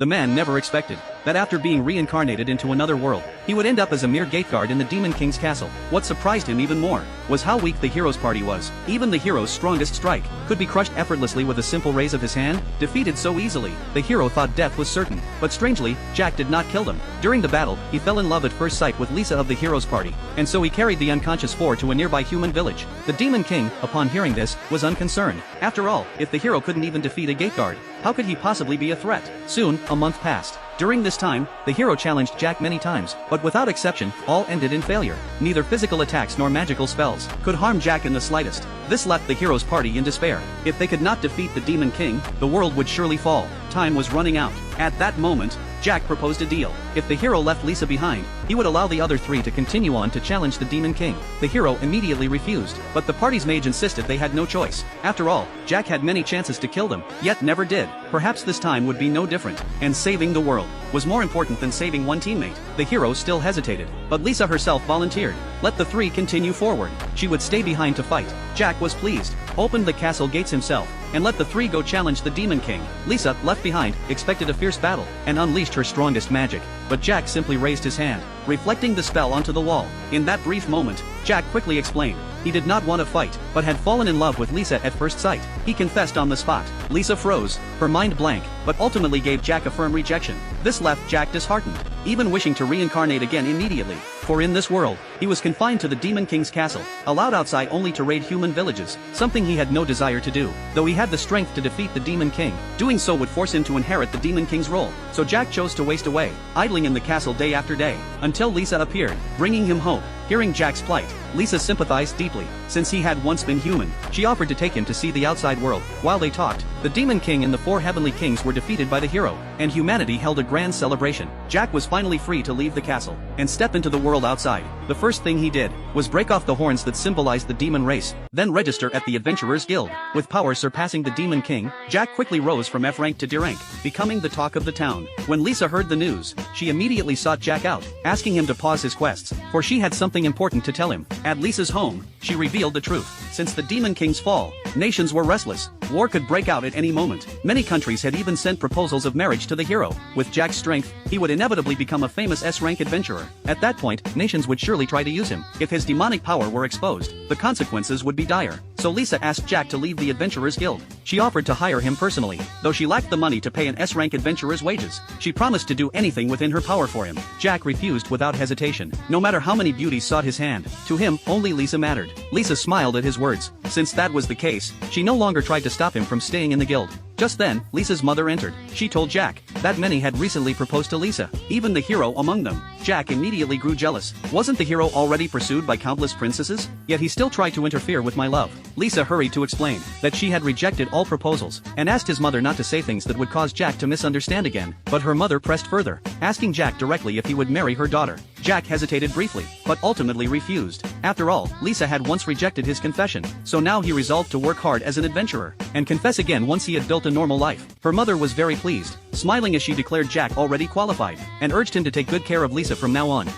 the man never expected that after being reincarnated into another world, he would end up as a mere gateguard in the Demon King's castle. What surprised him even more was how weak the hero's party was. Even the hero's strongest strike could be crushed effortlessly with a simple raise of his hand. Defeated so easily, the hero thought death was certain. But strangely, Jack did not kill them. During the battle, he fell in love at first sight with Lisa of the hero's party, and so he carried the unconscious four to a nearby human village. The Demon King, upon hearing this, was unconcerned. After all, if the hero couldn't even defeat a gateguard, how could he possibly be a threat? Soon, a month passed. During this time, the hero challenged Jack many times, but without exception, all ended in failure. Neither physical attacks nor magical spells could harm Jack in the slightest. This left the hero's party in despair. If they could not defeat the Demon King, the world would surely fall. Time was running out. At that moment, Jack proposed a deal. If the hero left Lisa behind, he would allow the other three to continue on to challenge the Demon King. The hero immediately refused, but the party's mage insisted they had no choice. After all, Jack had many chances to kill them, yet never did. Perhaps this time would be no different, and saving the world was more important than saving one teammate. The hero still hesitated, but Lisa herself volunteered. Let the three continue forward. She would stay behind to fight. Jack was pleased, opened the castle gates himself, and let the three go challenge the Demon King. Lisa, left behind, expected a fierce battle, and unleashed her strongest magic, but Jack simply raised his hand, reflecting the spell onto the wall. In that brief moment, Jack quickly explained he did not want to fight, but had fallen in love with Lisa at first sight. He confessed on the spot. Lisa froze, her mind blank, but ultimately gave Jack a firm rejection. This left Jack disheartened, even wishing to reincarnate again immediately. For in this world, he was confined to the Demon King's castle, allowed outside only to raid human villages, something he had no desire to do. Though he had the strength to defeat the Demon King, doing so would force him to inherit the Demon King's role. So Jack chose to waste away, idling in the castle day after day, until Lisa appeared, bringing him hope. Hearing Jack's plight, Lisa sympathized deeply. Since he had once been human, she offered to take him to see the outside world. While they talked, the Demon King and the four heavenly kings were defeated by the hero, and humanity held a grand celebration. Jack was finally free to leave the castle and step into the world outside. The first thing he did was break off the horns that symbolized the demon race, then register at the Adventurers Guild. With power surpassing the Demon King, Jack quickly rose from F rank to D rank, becoming the talk of the town. When Lisa heard the news, she immediately sought Jack out, asking him to pause his quests, for she had something important to tell him. At Lisa's home, she revealed the truth. Since the Demon King's fall, nations were restless. War could break out at any moment. Many countries had even sent proposals of marriage to the hero. With Jack's strength, he would inevitably become a famous S-rank adventurer. At that point, nations would surely try to use him. If his demonic power were exposed, the consequences would be dire. So Lisa asked Jack to leave the Adventurers Guild. She offered to hire him personally, though she lacked the money to pay an S-rank adventurer's wages. She promised to do anything within her power for him. Jack refused without hesitation. No matter how many beauties sought his hand, to him, only Lisa mattered. Lisa smiled at his words. Since that was the case, she no longer tried to stop him from staying in the guild. Just then, Lisa's mother entered. She told Jack that many had recently proposed to Lisa, even the hero among them. Jack immediately grew jealous. Wasn't the hero already pursued by countless princesses? Yet he still tried to interfere with my love. Lisa hurried to explain that she had rejected all proposals, and asked his mother not to say things that would cause Jack to misunderstand again. But her mother pressed further, asking Jack directly if he would marry her daughter. Jack hesitated briefly, but ultimately refused. After all, Lisa had once rejected his confession, so now he resolved to work hard as an adventurer, and confess again once he had built a normal life. Her mother was very pleased, smiling as she declared Jack already qualified, and urged him to take good care of Lisa from now on.